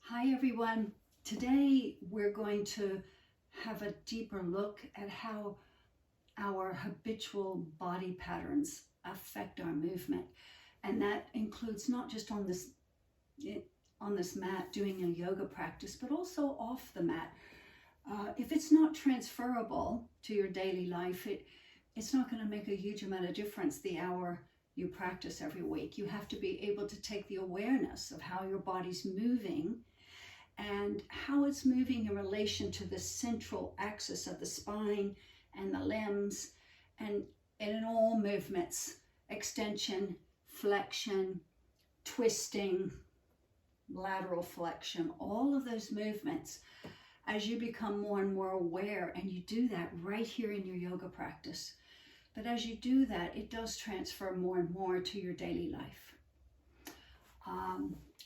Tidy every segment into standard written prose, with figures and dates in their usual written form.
Hi everyone. Today we're going to have a deeper look at how our habitual body patterns affect our movement. And that includes not just on this mat doing a yoga practice, but also off the mat. If it's not transferable to your daily life, it's not going to make a huge amount of difference the hour you practice every week. You have to be able to take the awareness of how your body's moving and how it's moving in relation to the central axis of the spine and the limbs, and in all movements, extension, flexion, twisting, lateral flexion, all of those movements, as you become more and more aware, and you do that right here in your yoga practice. But as you do that, it does transfer more and more to your daily life.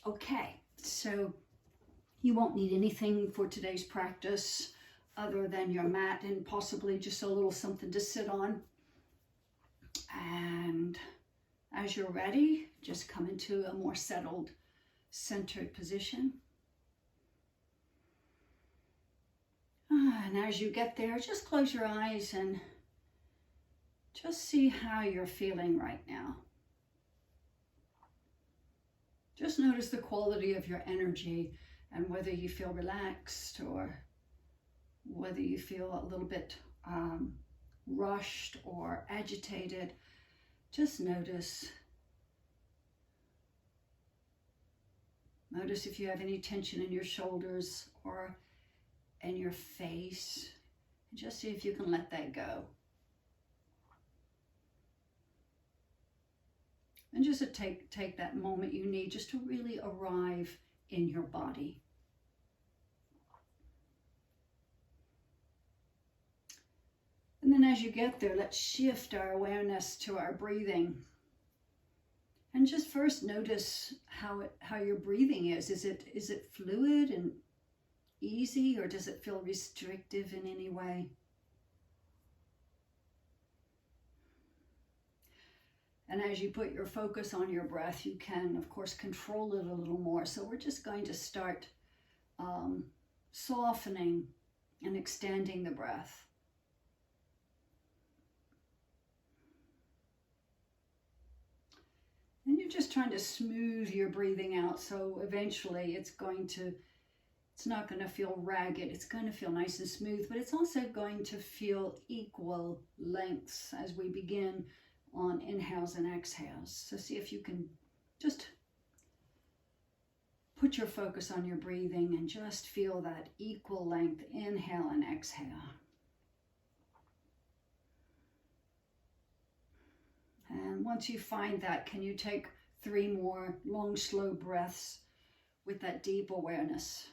Okay, so you won't need anything for today's practice other than your mat and possibly just a little something to sit on. And as you're ready, just come into a more settled, centered position. And as you get there, just close your eyes and just see how you're feeling right now. Just notice the quality of your energy and whether you feel relaxed or whether you feel a little bit rushed or agitated. Just notice. Notice if you have any tension in your shoulders or in your face. Just see if you can let that go. And just to take that moment you need just to really arrive in your body. And then as you get there, let's shift our awareness to our breathing. And just first notice how your breathing is. Is it fluid and easy, or does it feel restrictive in any way? And as you put your focus on your breath, you can, of course, control it a little more. So we're just going to start softening and extending the breath. And you're just trying to smooth your breathing out. So eventually it's not going to feel ragged. It's going to feel nice and smooth, but it's also going to feel equal lengths as we begin on inhales and exhales. So see if you can just put your focus on your breathing and just feel that equal length inhale and exhale. And once you find that, can you take 3 more long, slow breaths with that deep awareness?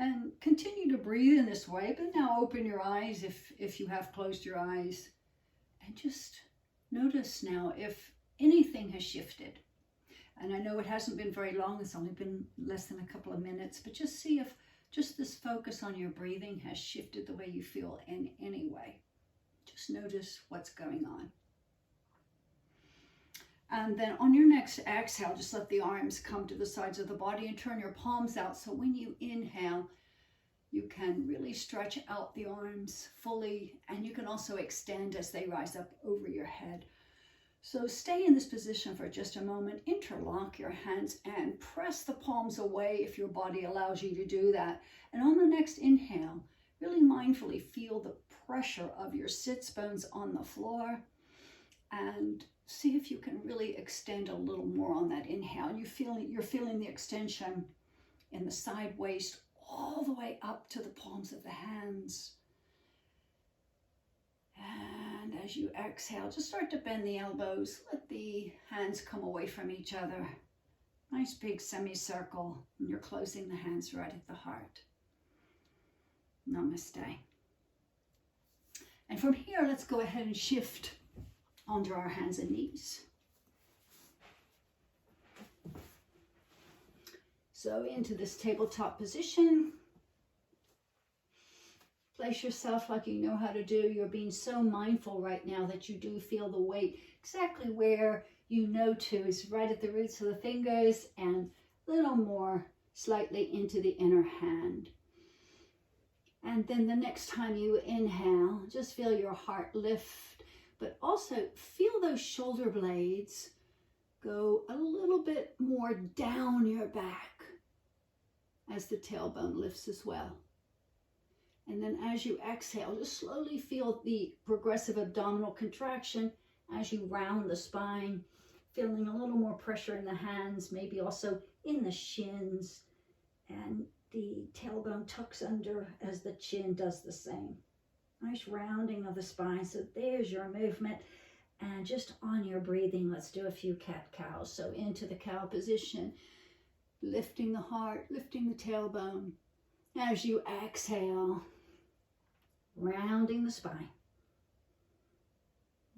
And continue to breathe in this way, but now open your eyes if you have closed your eyes. And just notice now if anything has shifted. And I know it hasn't been very long, it's only been less than a couple of minutes, but just see if just this focus on your breathing has shifted the way you feel in any way. Just notice what's going on. And then on your next exhale, just let the arms come to the sides of the body and turn your palms out. So when you inhale, you can really stretch out the arms fully, and you can also extend as they rise up over your head. So stay in this position for just a moment, interlock your hands and press the palms away if your body allows you to do that. And on the next inhale, really mindfully feel the pressure of your sits bones on the floor, and see if you can really extend a little more on that inhale. You're feeling the extension in the side waist all the way up to the palms of the hands. And as you exhale, just start to bend the elbows. Let the hands come away from each other. Nice big semicircle. And you're closing the hands right at the heart. Namaste. And from here, let's go ahead and shift onto our hands and knees. So into this tabletop position. Place yourself like you know how to do. You're being so mindful right now that you do feel the weight exactly where you know to is right at the roots of the fingers and a little more slightly into the inner hand. And then the next time you inhale, just feel your heart lift, but also feel those shoulder blades go a little bit more down your back as the tailbone lifts as well. And then as you exhale, just slowly feel the progressive abdominal contraction as you round the spine, feeling a little more pressure in the hands, maybe also in the shins, and the tailbone tucks under as the chin does the same. Nice rounding of the spine. So there's your movement. And just on your breathing, let's do a few cat-cows. So into the cow position, lifting the heart, lifting the tailbone. As you exhale, rounding the spine.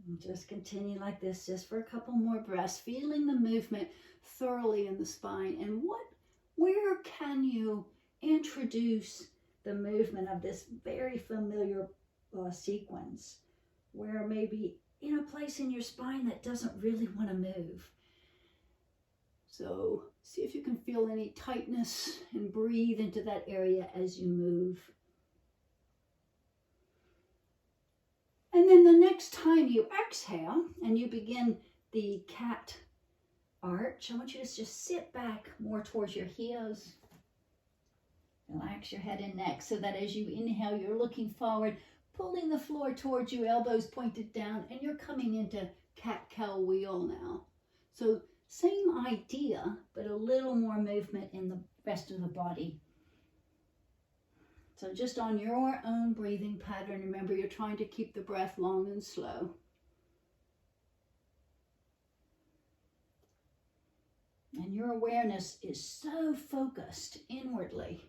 And just continue like this, just for a couple more breaths, feeling the movement thoroughly in the spine. And where can you introduce the movement of this very familiar sequence, where maybe in a place in your spine that doesn't really want to move? So see if you can feel any tightness and breathe into that area as you move. And then the next time you exhale and you begin the cat arch, I want you to just sit back more towards your heels. Relax your head and neck so that as you inhale, you're looking forward, pulling the floor towards you, elbows pointed down, and you're coming into cat-cow wheel now. So same idea, but a little more movement in the rest of the body. So just on your own breathing pattern, remember you're trying to keep the breath long and slow. And your awareness is so focused inwardly.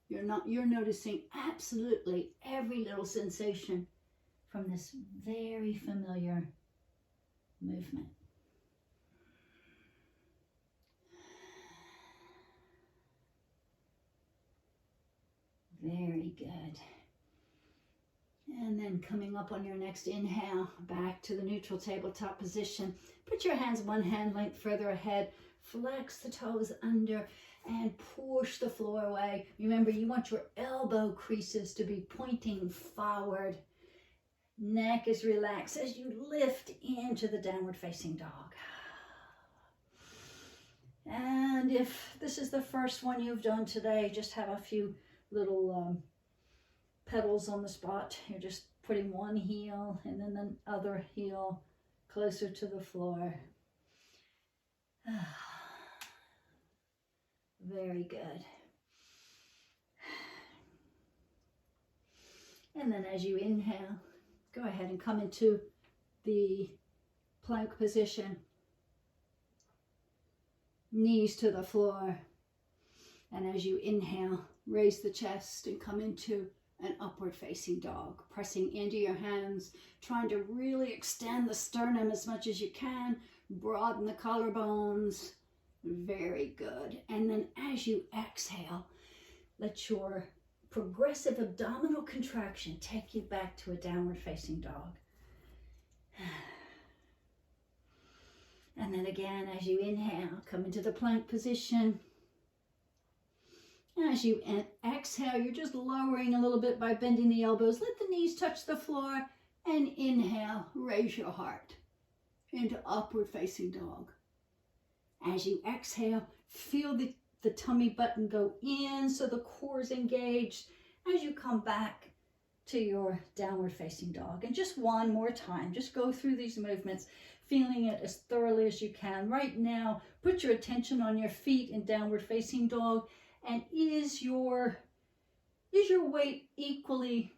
You're noticing absolutely every little sensation from this very familiar movement. Very good. And then coming up on your next inhale, back to the neutral tabletop position. Put your hands one hand length further ahead. Flex the toes under and push the floor away. Remember, you want your elbow creases to be pointing forward. Neck is relaxed as you lift into the downward facing dog. And if this is the first one you've done today, just have a few little pedals on the spot. You're just putting one heel and then the other heel closer to the floor. Very good. And then as you inhale, go ahead and come into the plank position. Knees to the floor. And as you inhale, raise the chest and come into an upward facing dog, pressing into your hands, trying to really extend the sternum as much as you can, broaden the collarbones. Very good. And then as you exhale, let your progressive abdominal contraction take you back to a downward facing dog. And then again, as you inhale, come into the plank position. As you exhale, you're just lowering a little bit by bending the elbows. Let the knees touch the floor and inhale, raise your heart into upward facing dog. As you exhale, feel the tummy button go in so the core is engaged as you come back to your downward facing dog. And just one more time, just go through these movements, feeling it as thoroughly as you can. Right now, put your attention on your feet in downward facing dog. And is your weight equally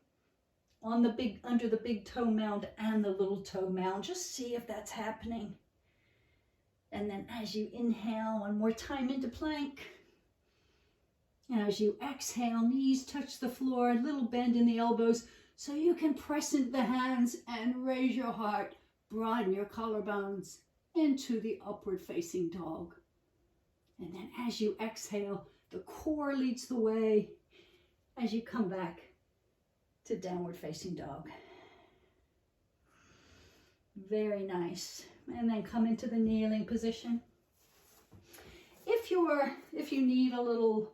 on the under the big toe mound and the little toe mound? Just see if that's happening. And then as you inhale, one more time into plank. And as you exhale, knees touch the floor, a little bend in the elbows so you can press into the hands and raise your heart, broaden your collarbones into the upward facing dog. And then as you exhale, The core leads the way as you come back to downward facing dog. Very nice. And then come into the kneeling position. If you need a little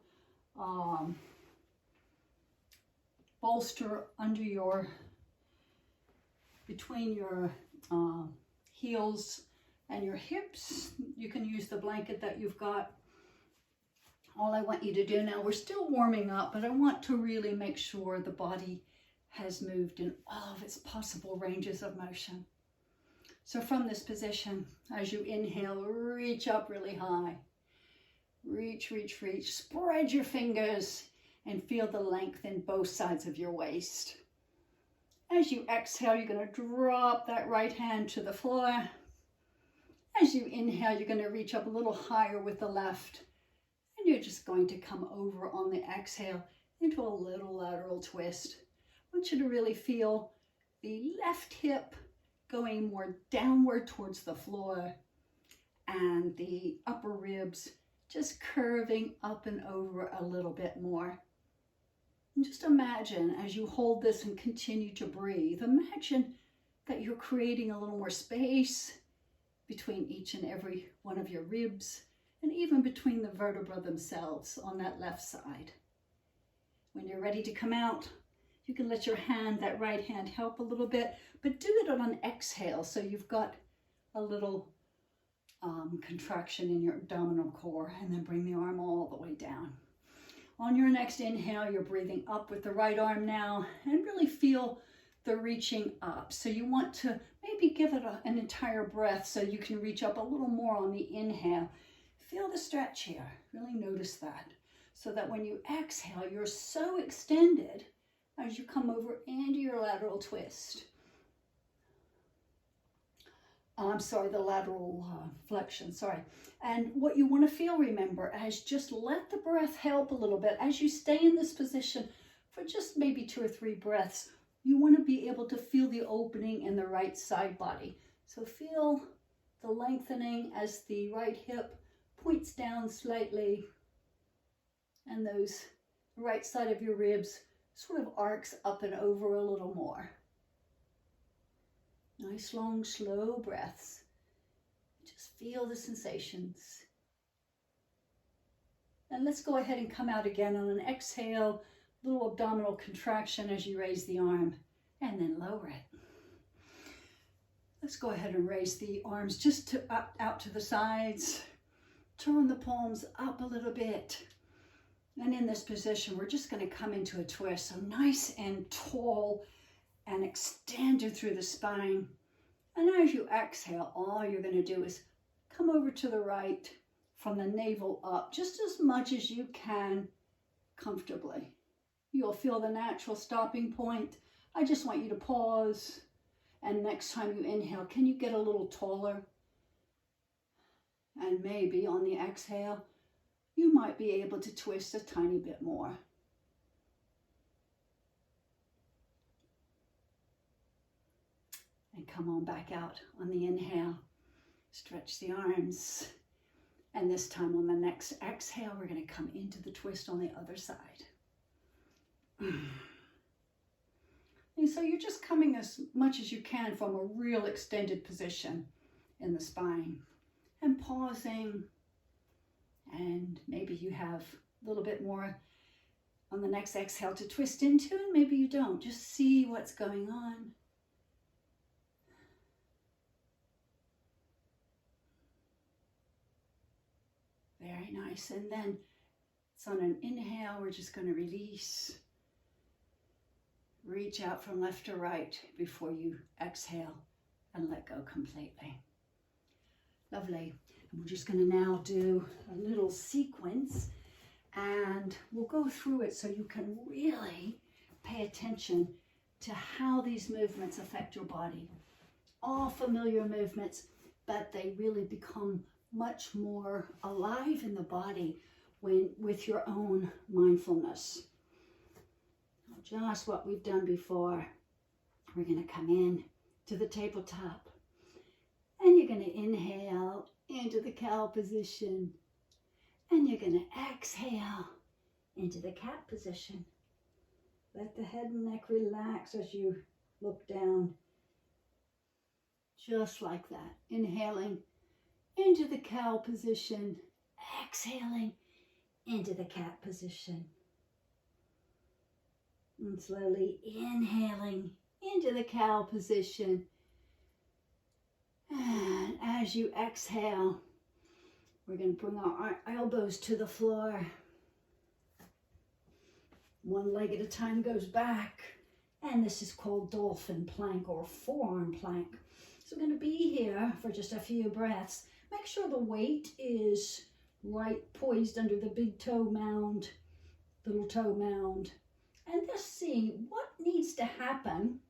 bolster under between your heels and your hips, you can use the blanket that you've got. All I want you to do now, we're still warming up, but I want to really make sure the body has moved in all of its possible ranges of motion. So from this position, as you inhale, reach up really high. Reach, reach, reach. Spread your fingers and feel the length in both sides of your waist. As you exhale, you're going to drop that right hand to the floor. As you inhale, you're going to reach up a little higher with the left. And you're just going to come over on the exhale into a little lateral twist. I want you to really feel the left hip going more downward towards the floor and the upper ribs just curving up and over a little bit more. And just imagine as you hold this and continue to breathe, imagine that you're creating a little more space between each and every one of your ribs and even between the vertebrae themselves on that left side. When you're ready to come out, you can let your hand, that right hand, help a little bit, but do it on an exhale so you've got a little contraction in your abdominal core, and then bring the arm all the way down. On your next inhale, you're breathing up with the right arm now and really feel the reaching up. So you want to maybe give it an entire breath so you can reach up a little more on the inhale. Feel the stretch here. Really notice that. So that when you exhale, you're so extended as you come over into your lateral twist. The lateral flexion, sorry. And what you want to feel, remember, as just let the breath help a little bit. As you stay in this position for just maybe 2 or 3 breaths, you want to be able to feel the opening in the right side body. So feel the lengthening as the right hip points down slightly, and the right side of your ribs sort of arcs up and over a little more. Nice, long, slow breaths. Just feel the sensations. And let's go ahead and come out again on an exhale, little abdominal contraction as you raise the arm, and then lower it. Let's go ahead and raise the arms just out to the sides. Turn the palms up a little bit. And in this position, we're just going to come into a twist. So nice and tall and extended through the spine. And as you exhale, all you're going to do is come over to the right from the navel up, just as much as you can comfortably. You'll feel the natural stopping point. I just want you to pause. And next time you inhale, can you get a little taller? And maybe on the exhale, you might be able to twist a tiny bit more. And come on back out on the inhale. Stretch the arms. And this time on the next exhale, we're going to come into the twist on the other side. And so you're just coming as much as you can from a real extended position in the spine. And pausing. And maybe you have a little bit more on the next exhale to twist into, and maybe you don't. Just see what's going on. Very nice. And then it's on an inhale, we're just going to release. Reach out from left to right before you exhale and let go completely. Lovely. And we're just going to now do a little sequence, and we'll go through it so you can really pay attention to how these movements affect your body. All familiar movements, but they really become much more alive in the body with your own mindfulness. Just what we've done before. We're going to come in to the tabletop, and you're going to inhale into the cow position, and then you're going to exhale into the cat position. Let the head and neck relax as you look down. Just like that. Inhaling into the cow position. Exhaling into the cat position. And slowly inhaling into the cow position. And as you exhale, we're going to bring our elbows to the floor. One leg at a time goes back. And this is called dolphin plank or forearm plank. So we're going to be here for just a few breaths. Make sure the weight is right poised under the big toe mound, little toe mound. And just see what needs to happen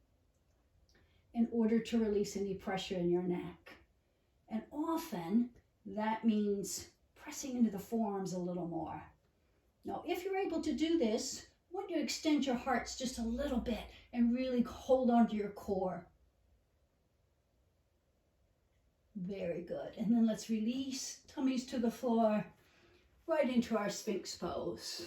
in order to release any pressure in your neck. And often that means pressing into the forearms a little more. Now, if you're able to do this, I want you to extend your hearts just a little bit and really hold on to your core. Very good. And then let's release tummies to the floor, right into our Sphinx pose.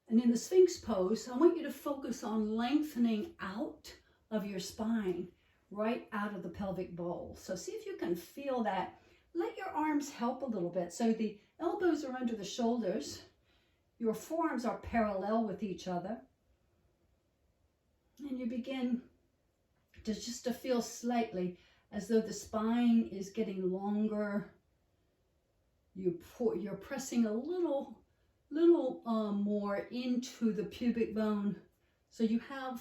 And in the Sphinx pose, I want you to focus on lengthening out of your spine, right out of the pelvic bowl. So see if you can feel that. Let your arms help a little bit. So the elbows are under the shoulders. Your forearms are parallel with each other. And you begin to feel slightly as though the spine is getting longer. You're pressing a little more into the pubic bone, so you have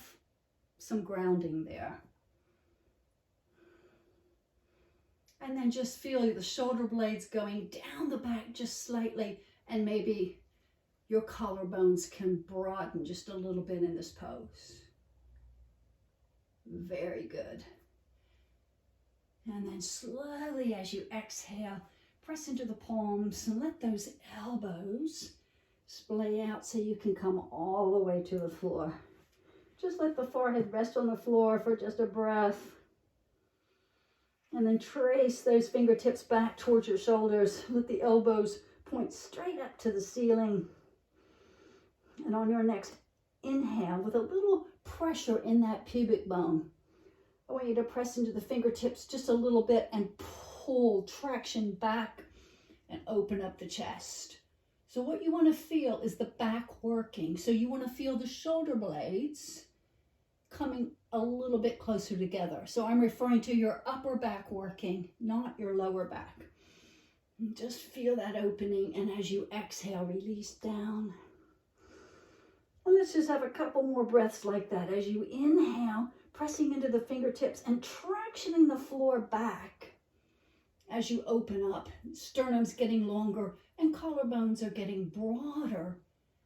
some grounding there. And then just feel the shoulder blades going down the back just slightly, and maybe your collarbones can broaden just a little bit in this pose. Very good. And then slowly as you exhale, press into the palms and let those elbows splay out so you can come all the way to the floor. Just let the forehead rest on the floor for just a breath. And then trace those fingertips back towards your shoulders. Let the elbows point straight up to the ceiling. And on your next inhale, with a little pressure in that pubic bone, I want you to press into the fingertips just a little bit and pull traction back and open up the chest. So what you want to feel is the back working. So you want to feel the shoulder blades coming a little bit closer together. So I'm referring to your upper back working, not your lower back. And just feel that opening, and as you exhale, release down. And let's just have a couple more breaths like that. As you inhale, pressing into the fingertips and tractioning the floor back. As you open up, sternum's getting longer and collarbones are getting broader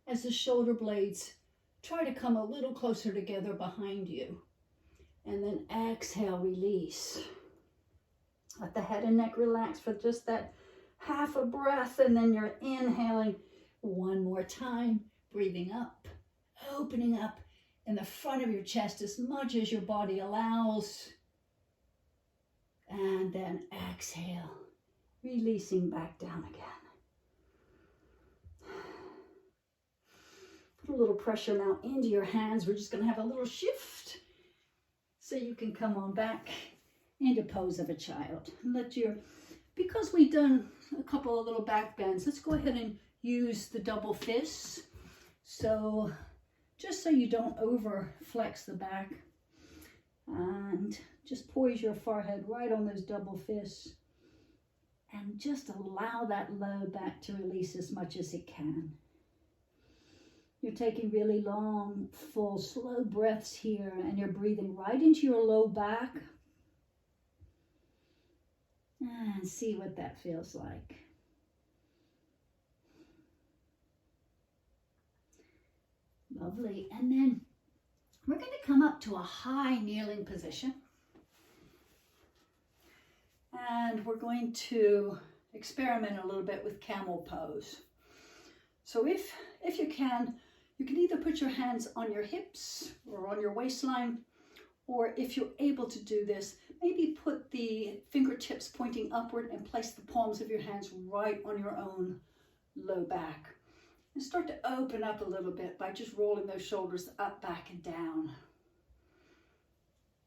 as the shoulder blades try to come a little closer together behind you. And then exhale, release. Let the head and neck relax for just that half a breath, and then you're inhaling one more time, breathing up, opening up in the front of your chest as much as your body allows. And then exhale, releasing back down again. Put a little pressure now into your hands. We're just going to have a little shift so you can come on back into pose of a child. Because we've done a couple of little back bends, let's go ahead and use the double fists. So just so you don't over flex the back, and just poise your forehead right on those double fists and just allow that low back to release as much as it can. You're taking really long, full, slow breaths here, and you're breathing right into your low back. And see what that feels like. Lovely. And then we're going to come up to a high kneeling position. And we're going to experiment a little bit with camel pose. So if you can either put your hands on your hips or on your waistline, or if you're able to do this, maybe put the fingertips pointing upward and place the palms of your hands right on your own low back. And start to open up a little bit by just rolling those shoulders up, back, and down.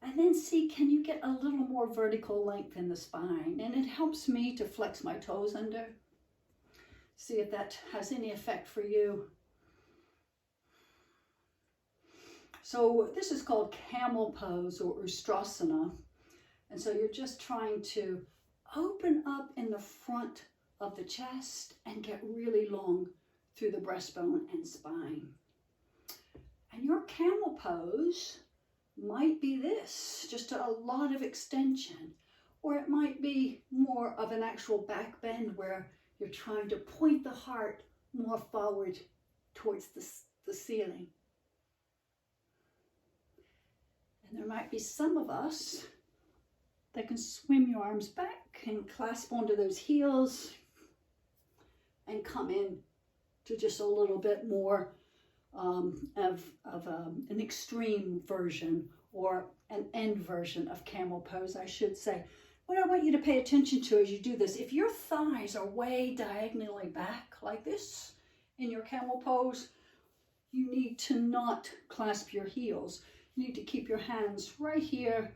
And then see, can you get a little more vertical length in the spine? And it helps me to flex my toes under. See if that has any effect for you. So this is called camel pose or Ustrasana. And so you're just trying to open up in the front of the chest and get really long through the breastbone and spine. And your camel pose might be this, just a lot of extension, or it might be more of an actual back bend where you're trying to point the heart more forward towards the ceiling. And there might be some of us that can swim your arms back and clasp onto those heels and come in to just a little bit more of an extreme version, or an end version of camel pose, I should say. What I want you to pay attention to as you do this, if your thighs are way diagonally back like this in your camel pose, you need to not clasp your heels. You need to keep your hands right here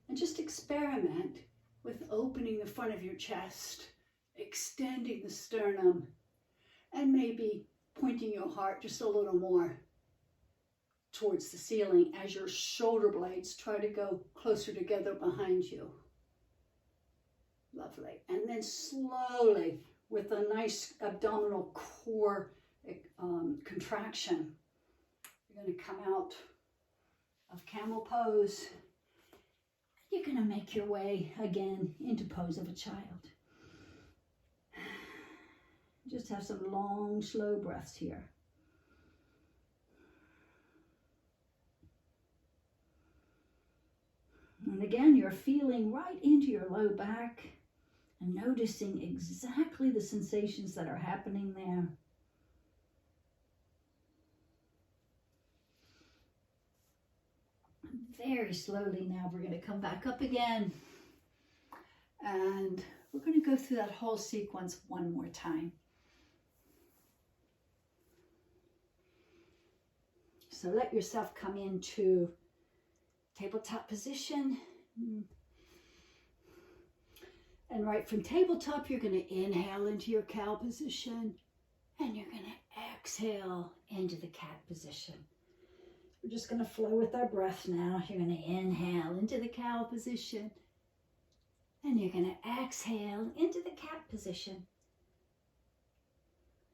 and just experiment with opening the front of your chest, extending the sternum, and maybe pointing your heart just a little more towards the ceiling as your shoulder blades try to go closer together behind you. Lovely. And then slowly, with a nice abdominal core contraction, you're going to come out of camel pose. You're going to make your way again into pose of a child. Just have some long, slow breaths here. And again, you're feeling right into your low back and noticing exactly the sensations that are happening there. Very slowly now, we're going to come back up again. And we're going to go through that whole sequence one more time. So let yourself come into tabletop position. And right from tabletop, you're going to inhale into your cow position. And you're going to exhale into the cat position. We're just going to flow with our breath now. You're going to inhale into the cow position. And you're going to exhale into the cat position.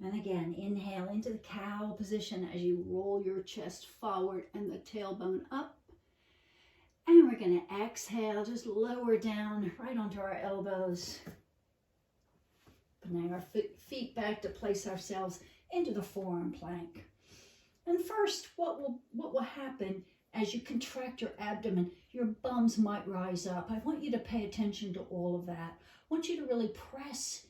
And again, inhale into the cow position as you roll your chest forward and the tailbone up. And we're going to exhale, just lower down right onto our elbows. Putting our feet back to place ourselves into the forearm plank. And first, what will happen as you contract your abdomen, your bums might rise up. I want you to pay attention to all of that. I want you to really press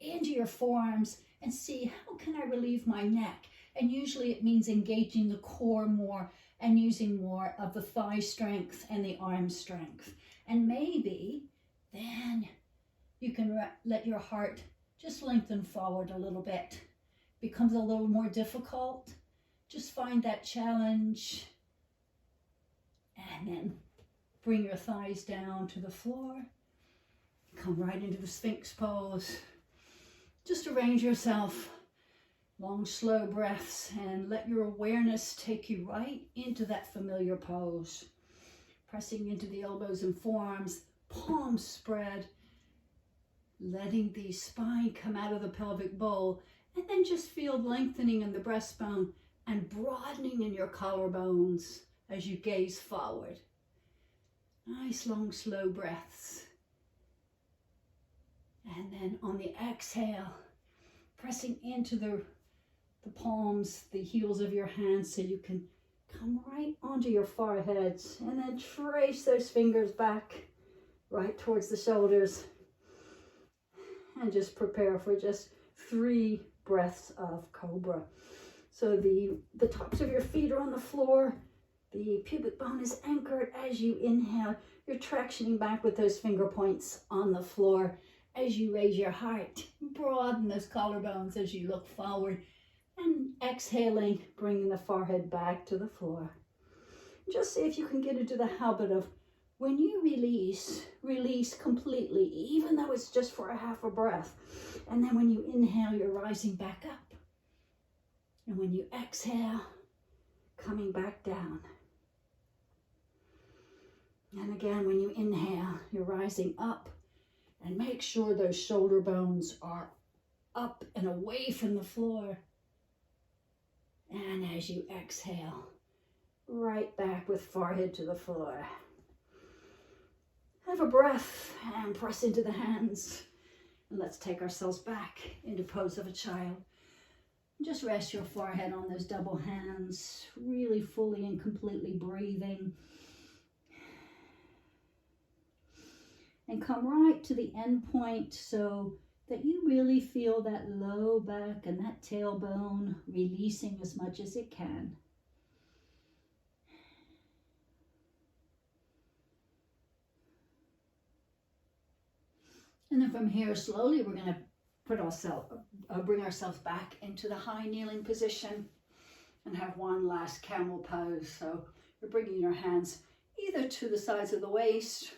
into your forearms and see, how can I relieve my neck? And usually it means engaging the core more and using more of the thigh strength and the arm strength. And maybe then you can let your heart just lengthen forward a little bit. Becomes a little more difficult. Just find that challenge. And then bring your thighs down to the floor. Come right into the Sphinx pose. Just arrange yourself. Long, slow breaths, and let your awareness take you right into that familiar pose. Pressing into the elbows and forearms, palms spread, letting the spine come out of the pelvic bowl, and then just feel lengthening in the breastbone and broadening in your collarbones as you gaze forward. Nice, long, slow breaths. And then on the exhale, pressing into the palms, the heels of your hands, so you can come right onto your foreheads, and then trace those fingers back right towards the shoulders, and just prepare for just 3 breaths of cobra. So the tops of your feet are on the floor, the pubic bone is anchored as you inhale. you're tractioning back with those finger points on the floor as you raise your heart. Broaden those collarbones as you look forward. And exhaling, bringing the forehead back to the floor. Just see if you can get into the habit of when you release, release completely, even though it's just for a half a breath. And then when you inhale, you're rising back up. And when you exhale, coming back down. And again, when you inhale, you're rising up. And make sure those shoulder bones are up and away from the floor. And as you exhale, right back with forehead to the floor. Have a breath and press into the hands. And let's take ourselves back into pose of a child. Just rest your forehead on those double hands, really fully and completely breathing. And come right to the end point so that you really feel that low back and that tailbone releasing as much as it can. And then from here, slowly, we're going to bring ourselves back into the high kneeling position and have one last camel pose. So you're bringing your hands either to the sides of the waist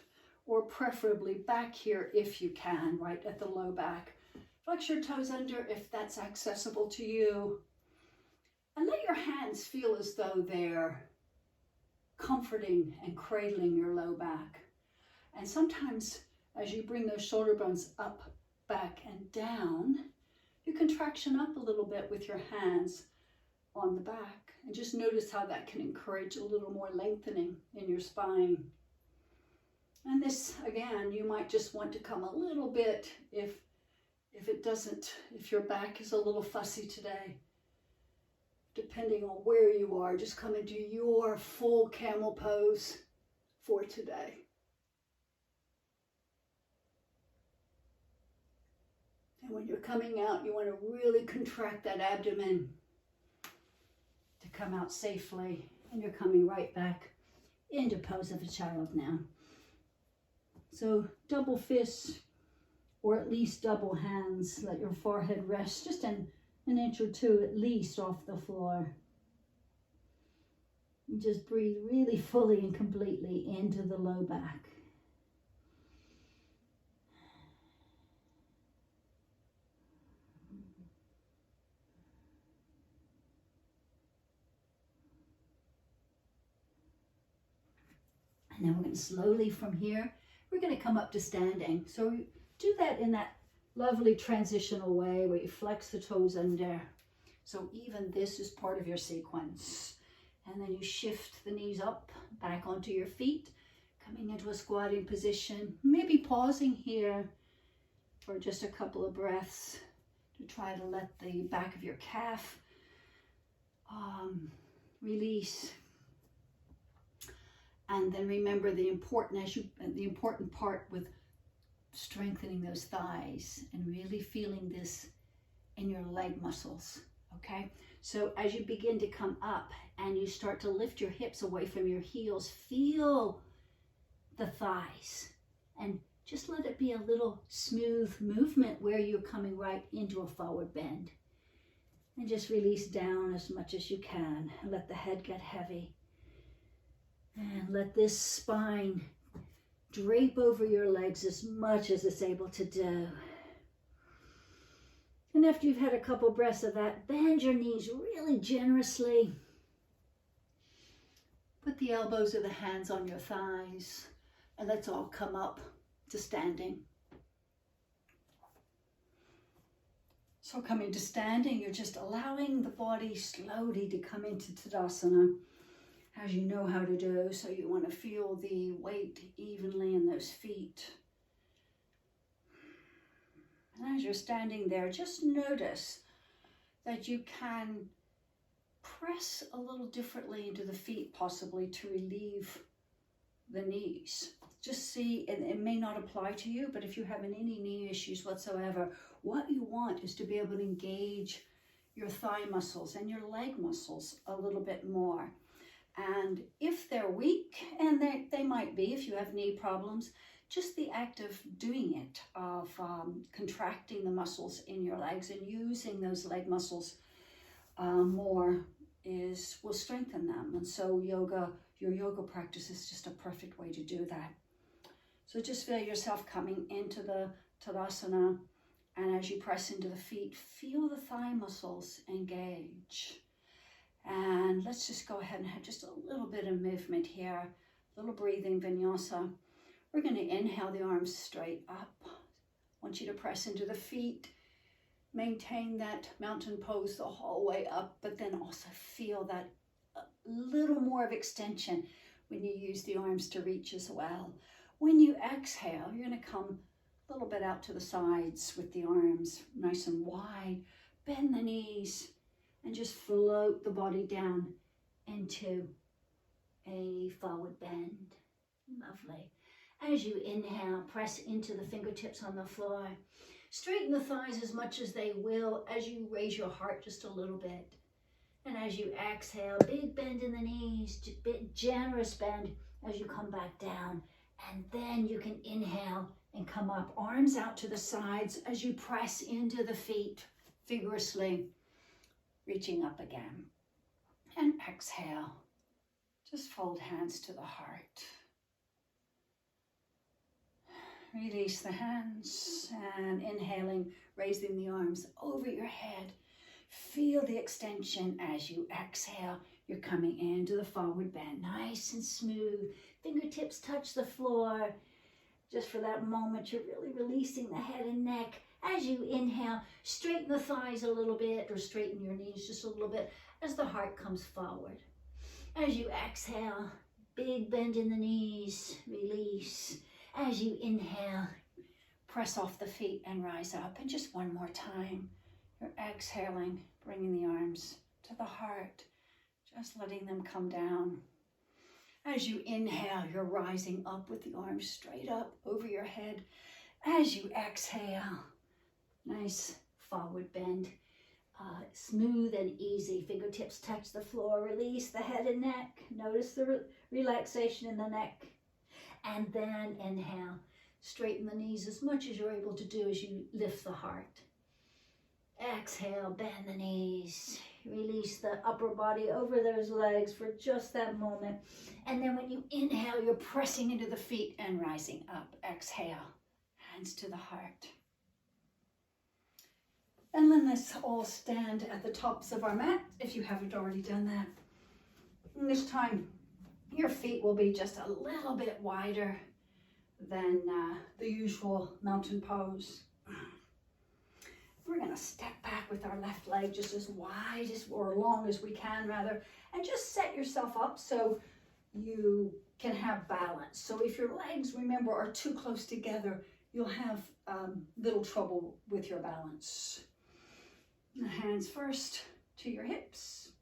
or preferably back here if you can, right at the low back. Flex your toes under if that's accessible to you. And let your hands feel as though they're comforting and cradling your low back. And sometimes as you bring those shoulder bones up, back, and down, you can traction up a little bit with your hands on the back. And just notice how that can encourage a little more lengthening in your spine. And this, again, you might just want to come a little bit if your back is a little fussy today. Depending on where you are, just come into your full camel pose for today. And when you're coming out, you want to really contract that abdomen to come out safely. And you're coming right back into pose of a child now. So double fists, or at least double hands. Let your forehead rest just an inch or two at least off the floor. And just breathe really fully and completely into the low back. And then we're going to slowly from here, we're going to come up to standing. So do that in that lovely transitional way where you flex the toes under. So even this is part of your sequence. And then you shift the knees up, back onto your feet, coming into a squatting position. Maybe pausing here for just a couple of breaths to try to let the back of your calf release. And then remember the important part with strengthening those thighs and really feeling this in your leg muscles, okay? So as you begin to come up and you start to lift your hips away from your heels, feel the thighs and just let it be a little smooth movement where you're coming right into a forward bend. And just release down as much as you can. Let the head get heavy. And let this spine drape over your legs as much as it's able to do. And after you've had a couple breaths of that, bend your knees really generously. Put the elbows of the hands on your thighs, and let's all come up to standing. So coming to standing, you're just allowing the body slowly to come into Tadasana, as you know how to do. So you want to feel the weight evenly in those feet. And as you're standing there, just notice that you can press a little differently into the feet, possibly to relieve the knees. Just see, and it may not apply to you, but if you're having any knee issues whatsoever, what you want is to be able to engage your thigh muscles and your leg muscles a little bit more. And if they're weak, and they might be if you have knee problems, just the act of doing it, of contracting the muscles in your legs and using those leg muscles more will strengthen them. And so your yoga practice is just a perfect way to do that. So just feel yourself coming into the Tadasana, and as you press into the feet, feel the thigh muscles engage. And let's just go ahead and have just a little bit of movement here, a little breathing vinyasa. We're going to inhale the arms straight up. I want you to press into the feet. Maintain that mountain pose the whole way up, but then also feel that a little more of extension when you use the arms to reach as well. When you exhale, you're going to come a little bit out to the sides with the arms nice and wide. Bend the knees and just float the body down into a forward bend. Lovely. As you inhale, press into the fingertips on the floor. Straighten the thighs as much as they will as you raise your heart just a little bit. And as you exhale, big bend in the knees, big generous bend as you come back down. And then you can inhale and come up, arms out to the sides as you press into the feet vigorously, reaching up again. And exhale, just fold hands to the heart. Release the hands, and inhaling, raising the arms over your head. Feel the extension as you exhale. You're coming into the forward bend, nice and smooth. Fingertips touch the floor. Just for that moment, you're really releasing the head and neck. As you inhale, straighten the thighs a little bit, or straighten your knees just a little bit as the heart comes forward. As you exhale, big bend in the knees, release. As you inhale, press off the feet and rise up. And just one more time, you're exhaling, bringing the arms to the heart, just letting them come down. As you inhale, you're rising up with the arms straight up over your head. As you exhale, nice forward bend, smooth and easy. Fingertips touch the floor. Release the head and neck. Notice the relaxation in the neck. And then inhale. Straighten the knees as much as you're able to do as you lift the heart. Exhale, bend the knees. Release the upper body over those legs for just that moment. And then when you inhale, you're pressing into the feet and rising up. Exhale, hands to the heart. And then let's all stand at the tops of our mat if you haven't already done that. And this time, your feet will be just a little bit wider than the usual mountain pose. We're going to step back with our left leg just as wide or long as we can, rather, and just set yourself up so you can have balance. So if your legs, remember, are too close together, you'll have little trouble with your balance. The hands first to your hips.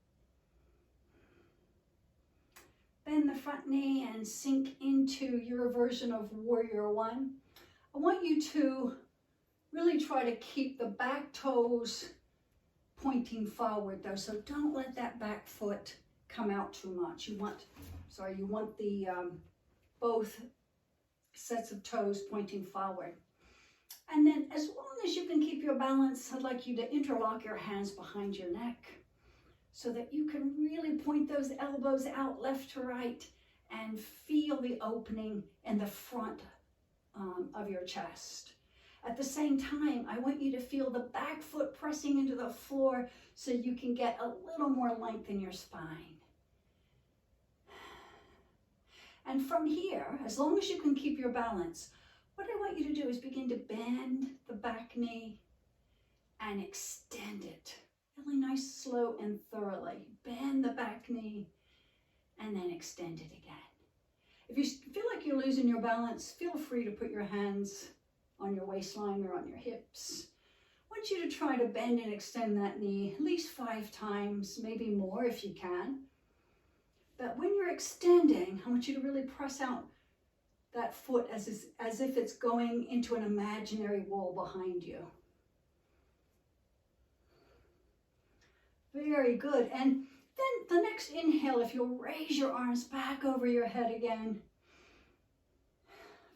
Bend the front knee and sink into your version of Warrior One. I want you to really try to keep the back toes pointing forward though, so don't let that back foot come out too much. You want the both sets of toes pointing forward. And then as long as you can keep your balance, I'd like you to interlock your hands behind your neck so that you can really point those elbows out left to right and feel the opening in the front of your chest. At the same time, I want you to feel the back foot pressing into the floor so you can get a little more length in your spine. And from here, as long as you can keep your balance, what I want you to do is begin to bend the back knee and extend it. Really nice, slow and thoroughly. Bend the back knee and then extend it again. If you feel like you're losing your balance, feel free to put your hands on your waistline or on your hips. I want you to try to bend and extend that knee at least 5 times, maybe more if you can. But when you're extending, I want you to really press out that foot as if it's going into an imaginary wall behind you. Very good. And Then the next inhale, if you'll raise your arms back over your head again.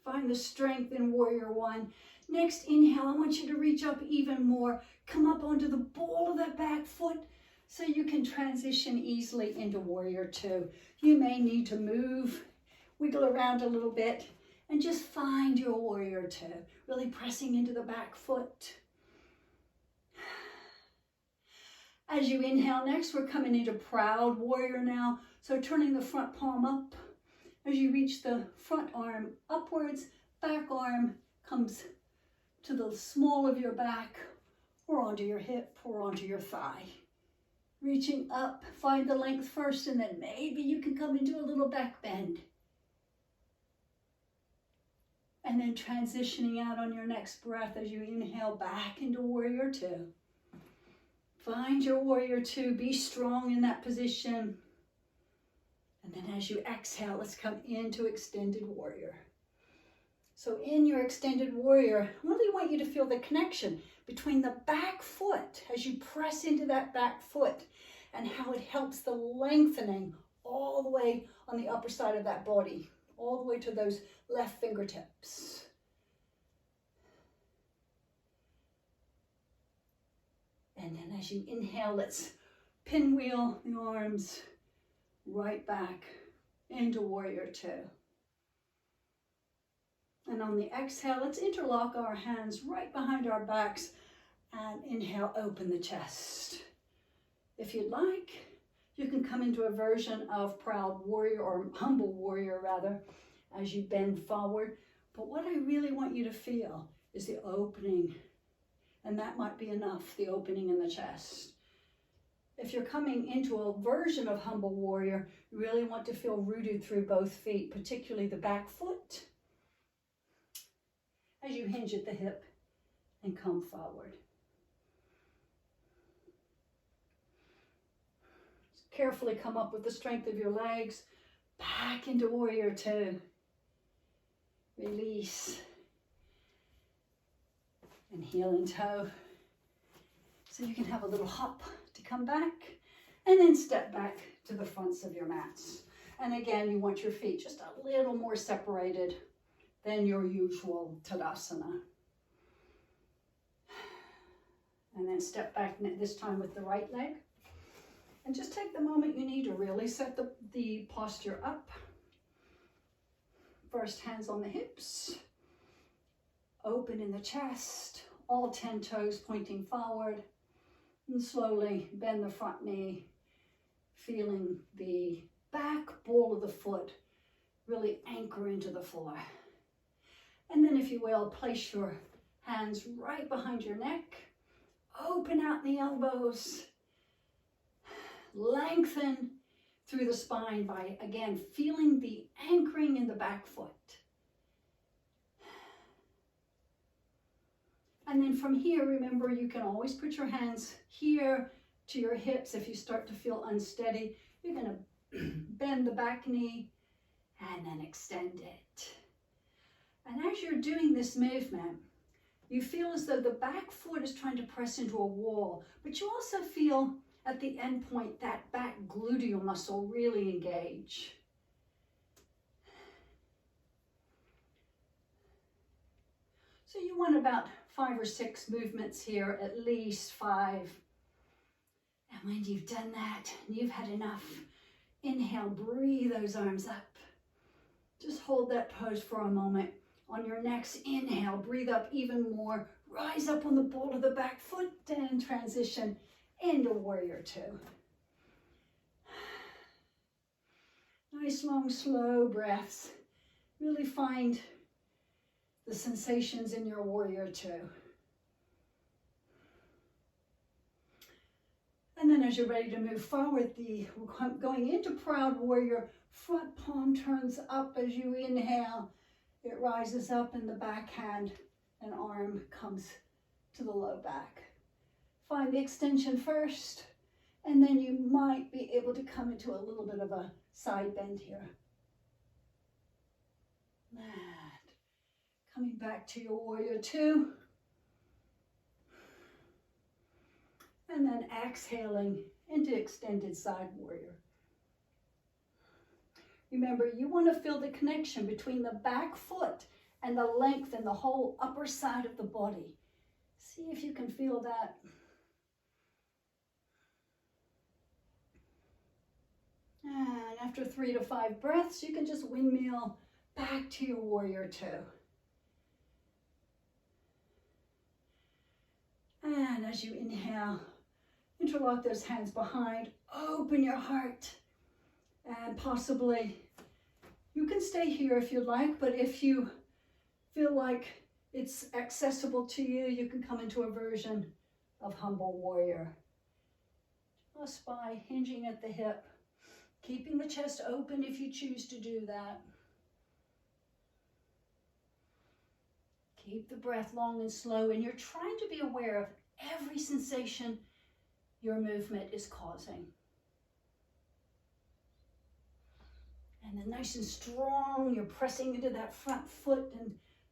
Find the strength in warrior one. Next inhale, I want you to reach up even more. Come up onto the ball of that back foot so you can transition easily into warrior two. You may need to move, wiggle around a little bit, and just find your warrior two. Really pressing into the back foot. As you inhale next, we're coming into proud warrior now. So turning the front palm up. As you reach the front arm upwards, back arm comes to the small of your back or onto your hip or onto your thigh. Reaching up, find the length first, and then maybe you can come into a little back bend. And then transitioning out on your next breath as you inhale back into warrior two. Find your warrior two, be strong in that position. And then as you exhale, let's come into extended warrior. So in your extended warrior, I really want you to feel the connection between the back foot as you press into that back foot and how it helps the lengthening all the way on the upper side of that body, all the way to those left fingertips. And then as you inhale, let's pinwheel the arms right back into warrior two. And on the exhale, let's interlock our hands right behind our backs and inhale, open the chest. If you'd like, you can come into a version of proud warrior, or humble warrior rather, as you bend forward. But what I really want you to feel is the opening, and that might be enough, the opening in the chest. If you're coming into a version of humble warrior, you really want to feel rooted through both feet, particularly the back foot, as you hinge at the hip and come forward. Carefully come up with the strength of your legs, back into warrior two. Release. And heel and toe. So you can have a little hop to come back, and then step back to the fronts of your mats. And again, you want your feet just a little more separated than your usual Tadasana. And then step back this time with the right leg. And just take the moment you need to really set the posture up. First, hands on the hips. Open in the chest. All 10 toes pointing forward. And slowly bend the front knee. Feeling the back ball of the foot really anchor into the floor. And then, if you will, place your hands right behind your neck. Open out the elbows. Lengthen through the spine by, again, feeling the anchoring in the back foot. And then from here, remember, you can always put your hands here to your hips. If you start to feel unsteady, you're going to bend the back knee and then extend it. And as you're doing this movement, you feel as though the back foot is trying to press into a wall, but you also feel at the end point that back gluteal muscle really engage. So you want about 5 or 6 movements here, at least 5. And when you've done that, and you've had enough, inhale, breathe those arms up. Just hold that pose for a moment. On your next inhale, breathe up even more. Rise up on the ball of the back foot and transition into warrior two. Nice, long, slow breaths. Really find the sensations in your warrior two. And then as you're ready to move forward, going into proud warrior, front palm turns up as you inhale. It rises up and the back hand and arm comes to the low back. Find the extension first, and then you might be able to come into a little bit of a side bend here. And coming back to your warrior two. And then exhaling into extended side warrior. Remember, you want to feel the connection between the back foot and the length in the whole upper side of the body. See if you can feel that. And after 3 to 5 breaths, you can just windmill back to your warrior 2. And as you inhale, interlock those hands behind, open your heart, and possibly you can stay here if you'd like, but if you feel like it's accessible to you, you can come into a version of humble warrior. Just by hinging at the hip, keeping the chest open if you choose to do that. Keep the breath long and slow, and you're trying to be aware of every sensation your movement is causing. And then nice and strong, you're pressing into that front foot and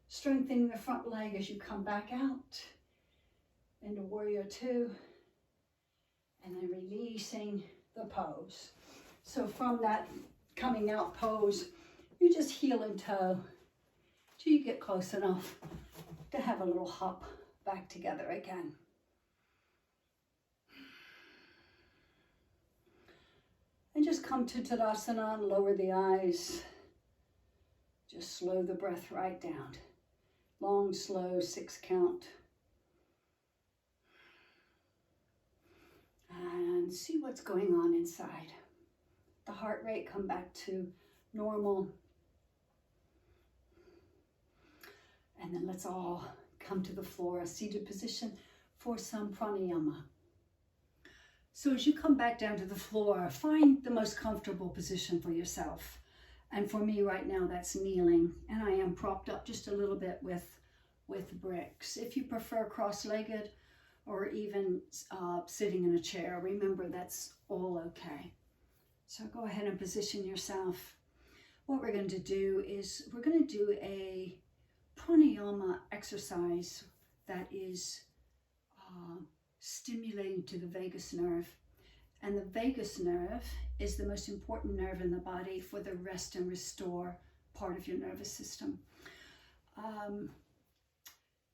strengthening the front leg as you come back out into warrior 2. And then releasing the pose. So from that coming out pose, you just heel and toe till you get close enough to have a little hop back together again. And just come to Tadasana and lower the eyes. Just slow the breath right down. Long, slow, 6 count. And see what's going on inside. The heart rate come back to normal. And then let's all come to the floor, a seated position for some pranayama. So as you come back down to the floor, find the most comfortable position for yourself. And for me right now, that's kneeling. And I am propped up just a little bit with bricks. If you prefer cross-legged or even sitting in a chair, remember that's all okay. So go ahead and position yourself. What we're going to do is we're going to do a pranayama exercise that is stimulating to the vagus nerve. And the vagus nerve is the most important nerve in the body for the rest and restore part of your nervous system.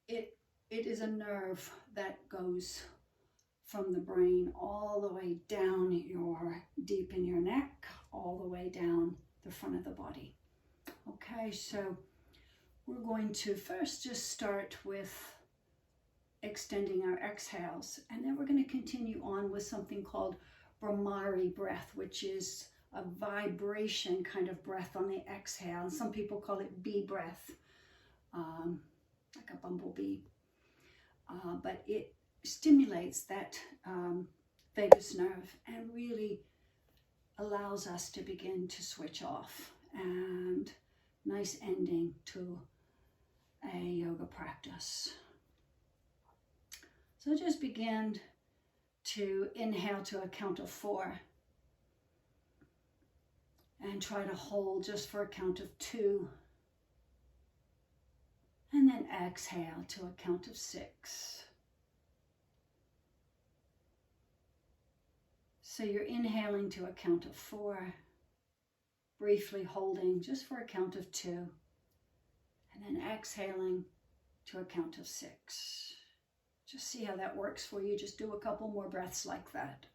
It is a nerve that goes from the brain all the way down deep in your neck, all the way down the front of the body. Okay, so we're going to first just start with extending our exhales, and then we're going to continue on with something called Brahmari breath, which is a vibration kind of breath on the exhale. And some people call it bee breath, like a bumblebee. But it stimulates that vagus nerve and really allows us to begin to switch off. And nice ending to a yoga practice. So just begin to inhale to a count of 4 and try to hold just for a count of 2, and then exhale to a count of 6. So you're inhaling to a count of 4, briefly holding just for a count of 2, and then exhaling to a count of 6. Just see how that works for you. Just do a couple more breaths like that.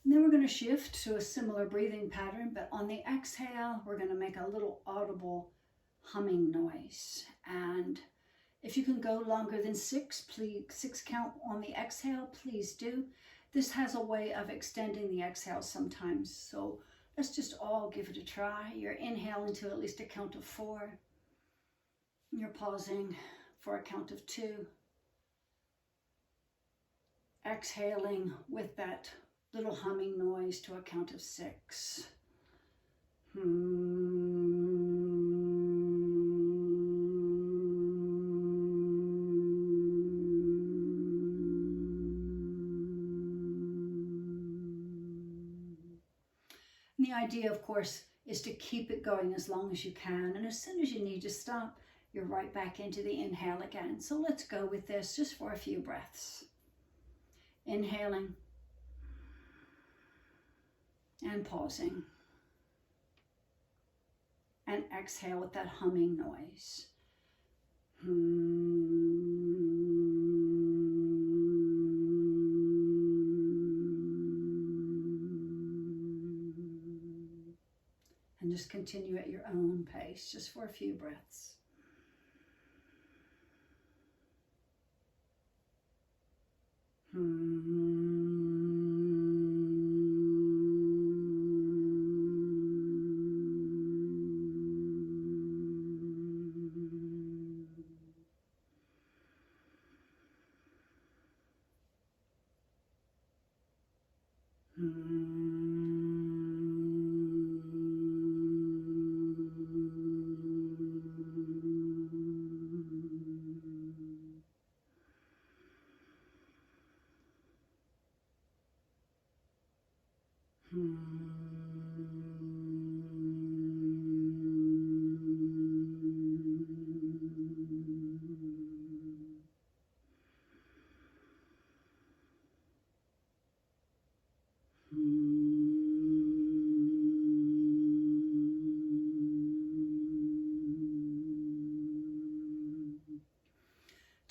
And then we're going to shift to a similar breathing pattern, but on the exhale, we're going to make a little audible humming noise. And if you can go longer than 6, please, 6 count on the exhale, please do. This has a way of extending the exhale sometimes. So let's just all give it a try. You're inhaling to at least a count of 4. You're pausing for a count of 2. Exhaling with that little humming noise to a count of 6. And the idea, of course, is to keep it going as long as you can. And as soon as you need to stop, you're right back into the inhale again. So let's go with this just for a few breaths. Inhaling and pausing. And exhale with that humming noise. And just continue at your own pace, just for a few breaths.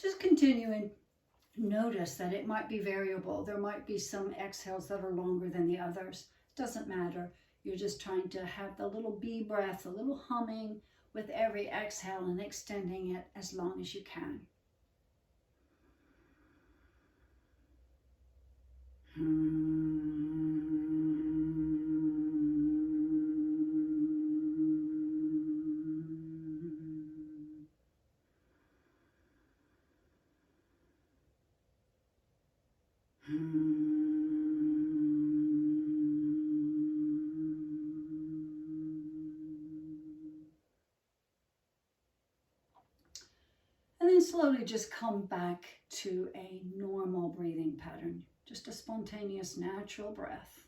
Just continue and notice that it might be variable. There might be some exhales that are longer than the others. Doesn't matter. You're just trying to have the little bee breath, a little humming with every exhale and extending it as long as you can. And then slowly just come back to a normal breathing pattern, just a spontaneous, natural breath.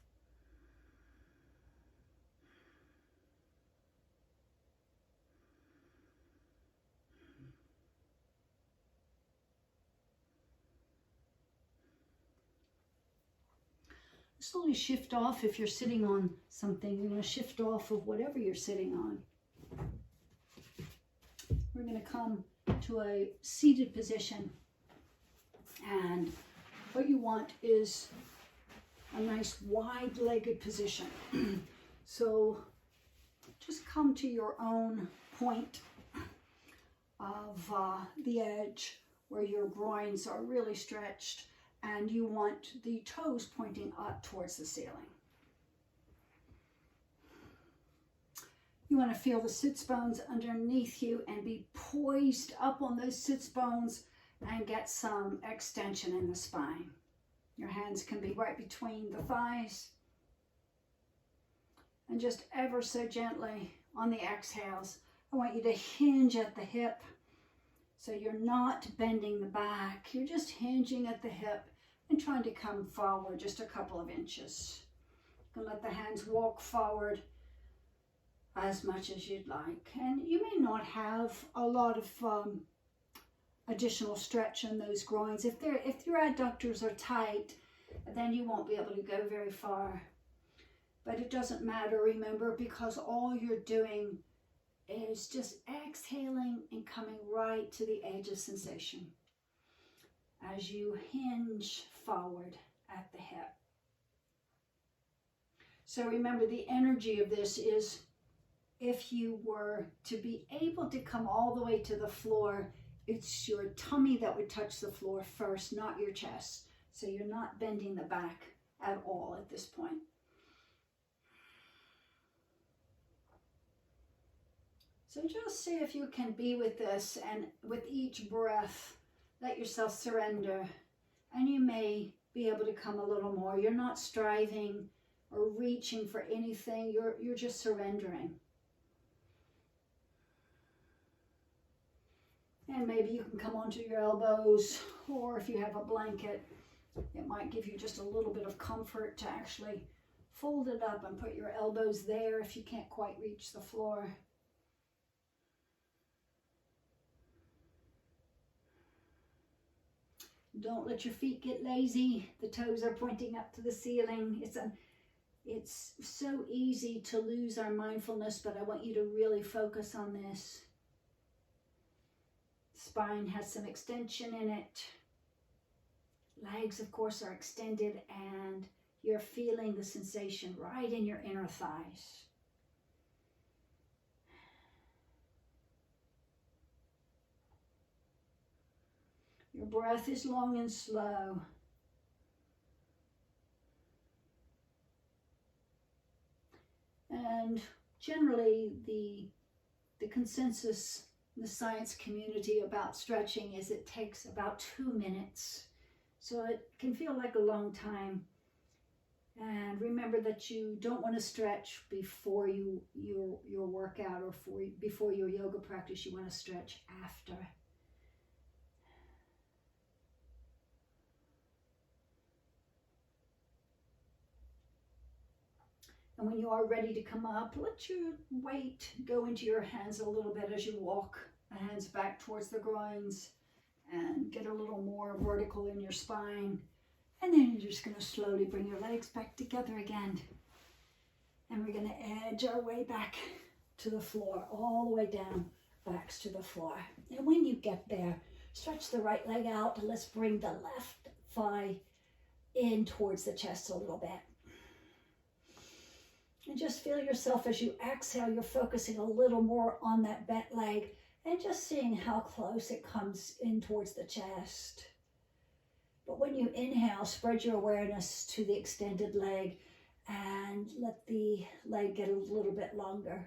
Slowly shift off. If you're sitting on something, you're going to shift off of whatever you're sitting on. We're going to come to a seated position, and what you want is a nice wide-legged position. So just come to your own point of the edge where your groins are really stretched, and you want the toes pointing up towards the ceiling. You want to feel the sits bones underneath you and be poised up on those sits bones and get some extension in the spine. Your hands can be right between the thighs. And just ever so gently on the exhales, I want you to hinge at the hip. So you're not bending the back, you're just hinging at the hip and trying to come forward just a couple of inches. You can let the hands walk forward as much as you'd like. And you may not have a lot of additional stretch in those groins. If your adductors are tight, then you won't be able to go very far. But it doesn't matter, remember, because all you're doing is just exhaling and coming right to the edge of sensation as you hinge forward at the hip. So remember, the energy of this is, if you were to be able to come all the way to the floor, it's your tummy that would touch the floor first, not your chest. So you're not bending the back at all at this point. So just see if you can be with this, and with each breath, let yourself surrender. And you may be able to come a little more. You're not striving or reaching for anything. You're just surrendering. And maybe you can come onto your elbows, or if you have a blanket, it might give you just a little bit of comfort to actually fold it up and put your elbows there if you can't quite reach the floor. Don't let your feet get lazy. The toes are pointing up to the ceiling. It's so easy to lose our mindfulness, but I want you to really focus on this. Spine has some extension in it. Legs, of course, are extended, and you're feeling the sensation right in your inner thighs. Your breath is long and slow. And generally, the consensus in the science community about stretching is it takes about 2 minutes. So it can feel like a long time. And remember that you don't want to stretch before your workout or before your yoga practice. You want to stretch after. And when you are ready to come up, let your weight go into your hands a little bit as you walk the hands back towards the groins and get a little more vertical in your spine. And then you're just going to slowly bring your legs back together again. And we're going to edge our way back to the floor, all the way down, backs to the floor. And when you get there, stretch the right leg out and let's bring the left thigh in towards the chest a little bit. And just feel yourself as you exhale, you're focusing a little more on that bent leg and just seeing how close it comes in towards the chest. But when you inhale, spread your awareness to the extended leg and let the leg get a little bit longer.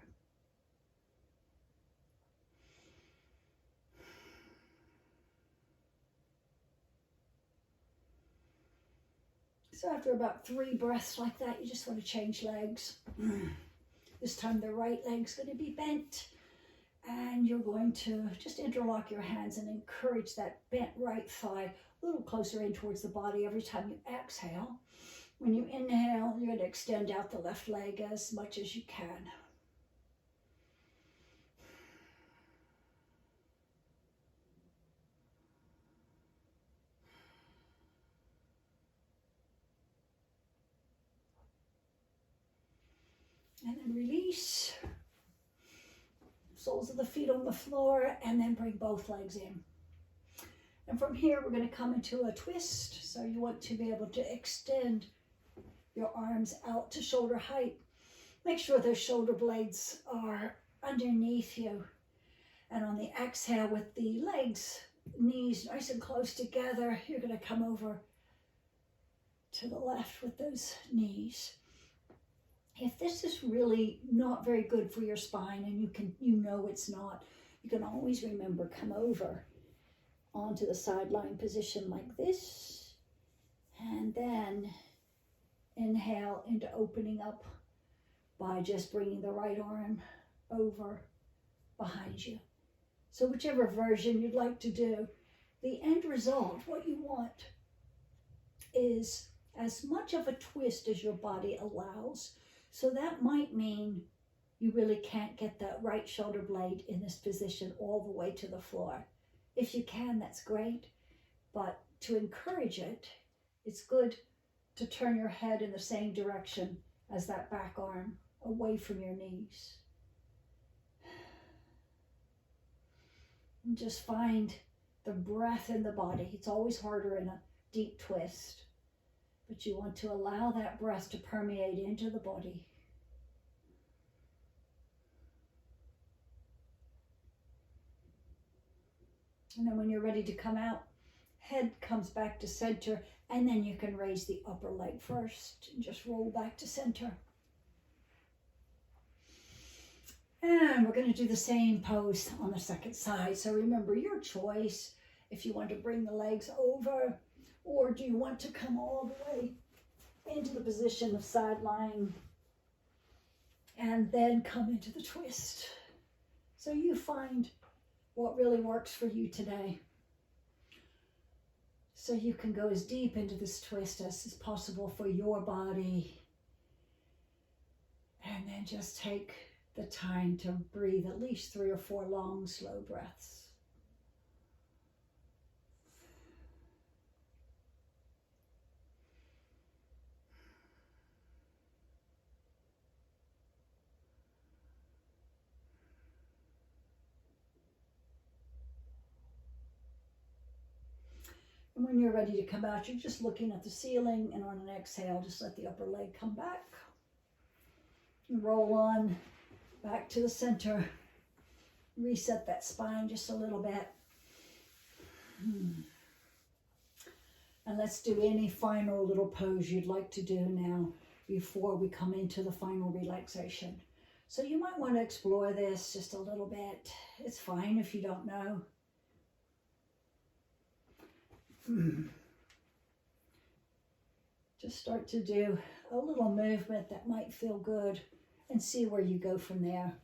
So after about 3 breaths like that, you just want to change legs. This time the right leg's going to be bent, and you're going to just interlock your hands and encourage that bent right thigh a little closer in towards the body every time you exhale. When you inhale, you're going to extend out the left leg as much as you can. And then release. Soles of the feet on the floor, and then bring both legs in. And from here, we're going to come into a twist. So you want to be able to extend your arms out to shoulder height. Make sure those shoulder blades are underneath you. And on the exhale, with the legs, knees nice and close together, you're going to come over to the left with those knees. If this is really not very good for your spine and you know it's not, you can always remember, come over onto the sideline position like this, and then inhale into opening up by just bringing the right arm over behind you. So whichever version you'd like to do, the end result, what you want is as much of a twist as your body allows. So that might mean you really can't get that right shoulder blade in this position all the way to the floor. If you can, that's great. But to encourage it, it's good to turn your head in the same direction as that back arm, away from your knees. And just find the breath in the body. It's always harder in a deep twist. But you want to allow that breath to permeate into the body. And then when you're ready to come out, head comes back to center, and then you can raise the upper leg first and just roll back to center. And we're going to do the same pose on the second side. So remember your choice, if you want to bring the legs over, or do you want to come all the way into the position of side lying and then come into the twist. So you find what really works for you today. So you can go as deep into this twist as is possible for your body. And then just take the time to breathe at least 3 or 4 long, slow breaths. And when you're ready to come out, you're just looking at the ceiling, and on an exhale, just let the upper leg come back. And roll on back to the center. Reset that spine just a little bit. And let's do any final little pose you'd like to do now before we come into the final relaxation. So you might want to explore this just a little bit. It's fine if you don't know. Just start to do a little movement that might feel good and see where you go from there.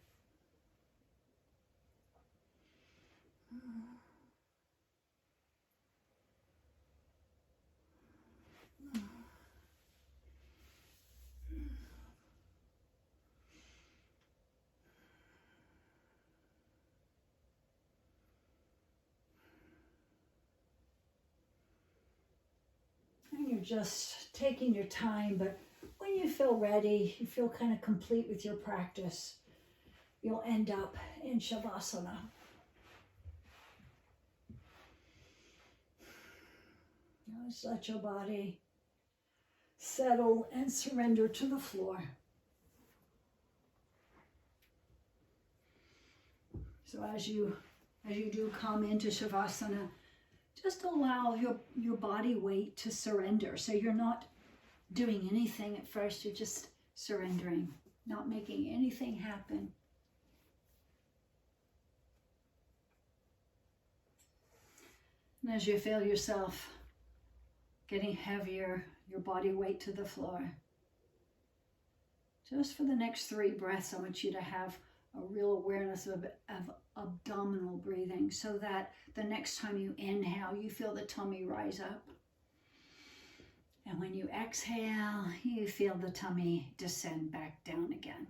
And you're just taking your time, but when you feel ready, you feel kind of complete with your practice, you'll end up in Shavasana. Just let your body settle and surrender to the floor. So as you do come into Shavasana, just allow your body weight to surrender. So you're not doing anything at first, you're just surrendering, not making anything happen. And as you feel yourself getting heavier, your body weight to the floor, just for the next 3 breaths, I want you to have a real awareness of abdominal breathing, so that the next time you inhale, you feel the tummy rise up. And when you exhale, you feel the tummy descend back down again.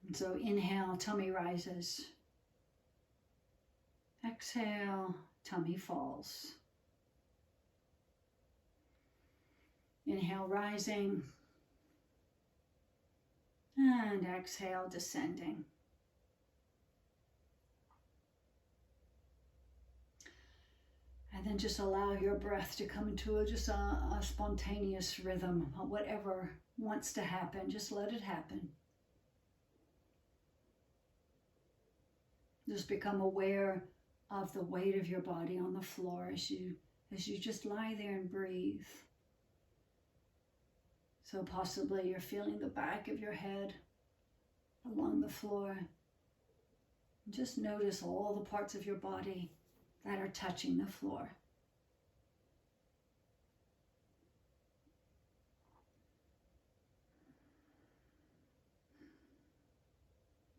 And so inhale, tummy rises. Exhale, tummy falls. Inhale, rising. And exhale, descending. And then just allow your breath to come into a spontaneous rhythm. Whatever wants to happen, just let it happen. Just become aware of the weight of your body on the floor as you just lie there and breathe. So possibly you're feeling the back of your head along the floor. Just notice all the parts of your body that are touching the floor.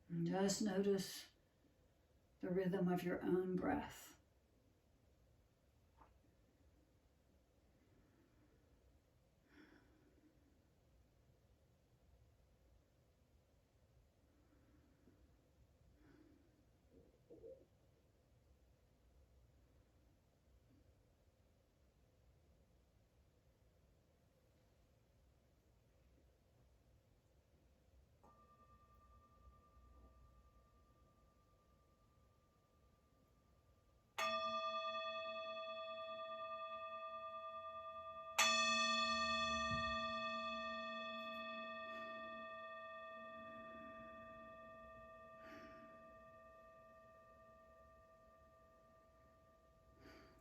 And just notice the rhythm of your own breath.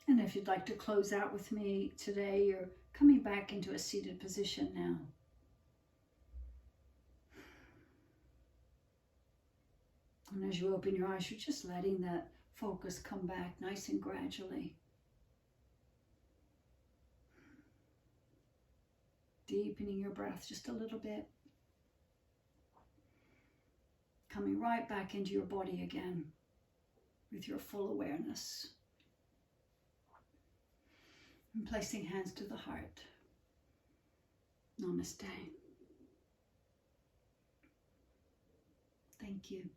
And if you'd like to close out with me today, you're coming back into a seated position now. And as you open your eyes, you're just letting that focus come back nice and gradually. Deepening your breath just a little bit. Coming right back into your body again with your full awareness. And placing hands to the heart. Namaste. Thank you.